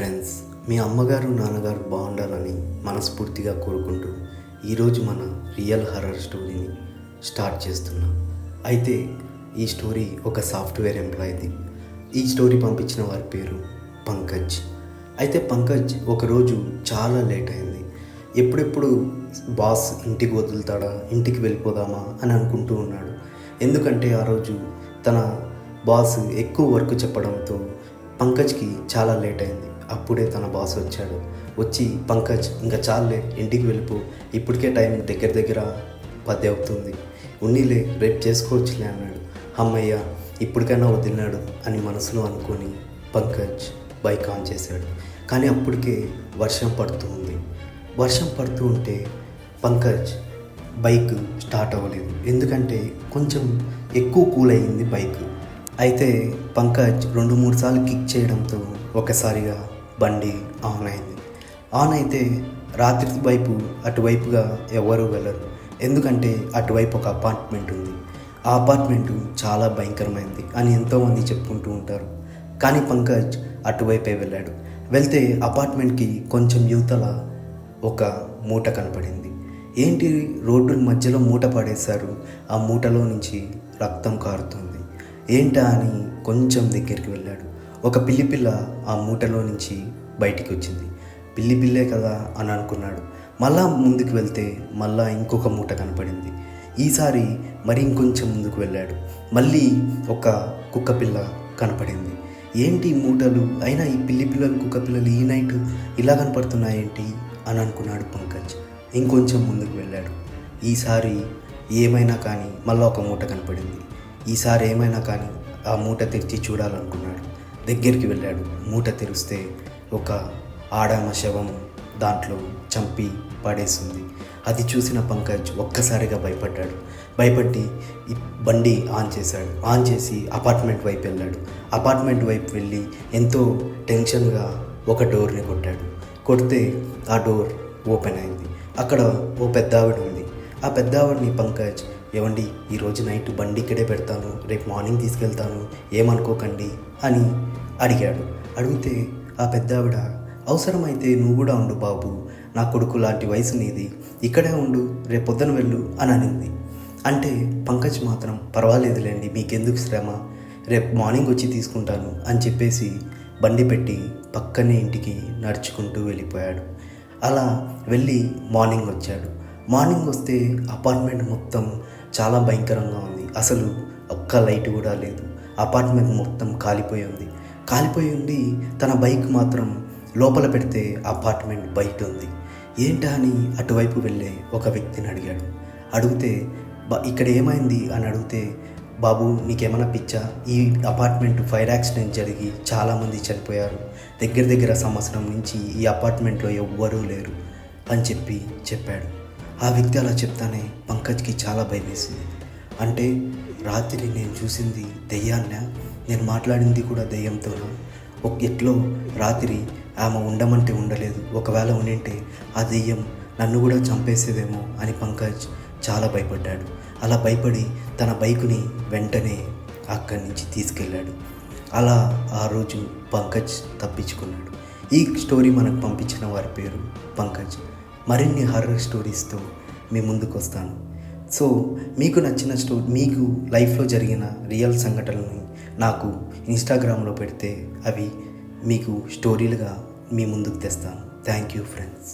Friends, మీ అమ్మగారు నాన్నగారు బాగుండాలని మనస్ఫూర్తిగా కోరుకుంటూ ఈరోజు మన రియల్ హర్రర్ స్టోరీని స్టార్ట్ చేస్తున్నాం. అయితే ఈ స్టోరీ ఒక సాఫ్ట్వేర్ ఎంప్లాయీది. ఈ స్టోరీ పంపించిన వారి పేరు పంకజ్. అయితే పంకజ్ ఒకరోజు చాలా లేట్ అయింది. ఎప్పుడెప్పుడు బాస్ ఇంటికి వదులుతాడా, ఇంటికి వెళ్ళిపోదామా అని అనుకుంటూ ఉన్నాడు. ఎందుకంటే ఆ రోజు తన బాస్ ఎక్కువ వర్క్ చెప్పడంతో పంకజ్కి చాలా లేట్ అయింది. అప్పుడే తన బాస్ వచ్చి పంకజ్ ఇంకా చాలే ఇంటికి వెళ్ళిపో, ఇప్పటికే టైం దగ్గర దగ్గర 10 అవుతుంది, ఉన్నీలే రేపు చేసుకోవచ్చులే అన్నాడు. అమ్మయ్య ఇప్పటికైనా వదిలినాడు అని మనసులో అనుకొని పంకజ్ బైక్ ఆన్ చేశాడు. కానీ అప్పటికే వర్షం పడుతూ ఉంది. వర్షం పడుతూ ఉంటే పంకజ్ బైక్ స్టార్ట్ అవ్వలేదు. ఎందుకంటే కొంచెం ఎక్కువ కూల్ అయ్యింది బైక్. అయితే పంకజ్ 2-3 సార్లు కిక్ చేయడంతో ఒకసారిగా బండి ఆన్ అయింది. ఆన్ అయితే రాత్రి వైపు అటువైపుగా ఎవరు వెళ్ళరు. ఎందుకంటే అటువైపు ఒక అపార్ట్మెంట్ ఉంది. ఆ అపార్ట్మెంటు చాలా భయంకరమైంది అని ఎంతోమంది చెప్పుకుంటూ ఉంటారు. కానీ పంకజ్ అటువైపే వెళ్ళాడు. వెళ్తే అపార్ట్మెంట్కి కొంచెం యువతల ఒక మూట కనపడింది. ఏంటి రోడ్డు మధ్యలో మూట పడేశారు, ఆ మూటలో నుంచి రక్తం కారుతుంది, ఏంటా అని కొంచెం దగ్గరికి వెళ్ళాడు. ఒక పిల్ల ఆ మూటలో నుంచి బయటికి వచ్చింది. పిల్లే కదా అని అనుకున్నాడు. మళ్ళా ముందుకు వెళ్తే మళ్ళా ఇంకొక మూట కనపడింది. ఈసారి మరి ఇంకొంచెం ముందుకు వెళ్ళాడు. మళ్ళీ ఒక కుక్క పిల్ల కనపడింది. ఏంటి మూటలు అయినా ఈ పిల్లలు కుక్క పిల్లలు ఈ నైట్ ఇలా కనపడుతున్నాయేంటి అని అనుకున్నాడు పంకజ్. ఇంకొంచెం ముందుకు వెళ్ళాడు. ఈసారి ఏమైనా కానీ మళ్ళీ ఒక మూట కనపడింది. ఈసారి ఏమైనా కానీ ఆ మూట తెరిచి చూడాలనుకున్నాడు. దగ్గరికి వెళ్ళాడు. మూట తెరిస్తే ఒక ఆడామ శవం దాంట్లో చంపి పడేసింది. అది చూసిన పంకజ్ ఒక్కసారిగా భయపడ్డాడు. భయపడి బండి ఆన్ చేశాడు. ఆన్ చేసి అపార్ట్మెంట్ వైపు వెళ్ళాడు. అపార్ట్మెంట్ వైపు వెళ్ళి ఎంతో టెన్షన్గా ఒక డోర్ని కొట్టాడు. కొడితే ఆ డోర్ ఓపెన్ అయింది. అక్కడ ఓ పెద్ద ఆవిడ ఉంది. ఆ పెద్ద ఆవిడని పంకజ్, ఏమండి ఈరోజు నైట్ బండి ఇక్కడే పెడతాను, రేపు మార్నింగ్ తీసుకెళ్తాను, ఏమనుకోకండి అని అడిగాడు. అడిగితే ఆ పెద్ద ఆవిడ, అవసరమైతే నువ్వు కూడా ఉండు బాబు, నా కొడుకు లాంటి వయసు నీది, ఇక్కడే ఉండు, రేపు పొద్దున వెళ్ళు అని అనింది. అంటే పంకజ్ మాత్రం పర్వాలేదులేండి, మీకెందుకు శ్రమ, రేపు మార్నింగ్ వచ్చి తీసుకుంటాను అని చెప్పేసి బండి పెట్టి పక్కనే ఇంటికి నడుచుకుంటూ వెళ్ళిపోయాడు. అలా వెళ్ళి మార్నింగ్ వచ్చాడు. మార్నింగ్ వస్తే అపార్ట్మెంట్ మొత్తం చాలా భయంకరంగా ఉంది. అసలు ఒక్క లైట్ కూడా లేదు. అపార్ట్మెంట్ మొత్తం కాలిపోయి ఉంది. తన బైక్ మాత్రం లోపల పెడితే అపార్ట్మెంట్ బయట ఉంది. ఏంటా అని అటువైపు వెళ్ళే ఒక వ్యక్తిని అడిగాడు. అడిగితే ఇక్కడ ఏమైంది అని అడిగితే, బాబు నీకేమైనా పిచ్చా, ఈ అపార్ట్మెంట్ ఫైర్ యాక్సిడెంట్ జరిగి చాలామంది చనిపోయారు, దగ్గర సంవత్సరం నుంచి ఈ అపార్ట్మెంట్లో ఎవ్వరూ లేరు అని చెప్పాడు. ఆ వ్యక్తి అలా చెప్తానే పంకజ్కి చాలా భయం వేసింది. అంటే రాత్రి నేను చూసింది దెయ్యాన్నా, నేను మాట్లాడింది కూడా దెయ్యంతోనా, ఎట్లో రాత్రి ఆమె ఉండమంటే ఉండలేదు, ఒకవేళ ఉండింటే ఆ దెయ్యం నన్ను కూడా చంపేసేదేమో అని పంకజ్ చాలా భయపడ్డాడు. అలా భయపడి తన బైకుని వెంటనే అక్కడి నుంచి తీసుకెళ్ళాడు. అలా ఆ రోజు పంకజ్ తప్పించుకున్నాడు. ఈ స్టోరీ మనకు పంపించిన వారి పేరు పంకజ్. మరిన్ని హర్రర్ స్టోరీస్తో మీ ముందుకు వస్తాను. సో మీకు నచ్చిన మీకు లైఫ్లో జరిగిన రియల్ సంఘటనలని నాకు ఇన్స్టాగ్రామ్లో పెడితే అవి మీకు స్టోరీలుగా మీ ముందుకు తెస్తాను. Thank you friends.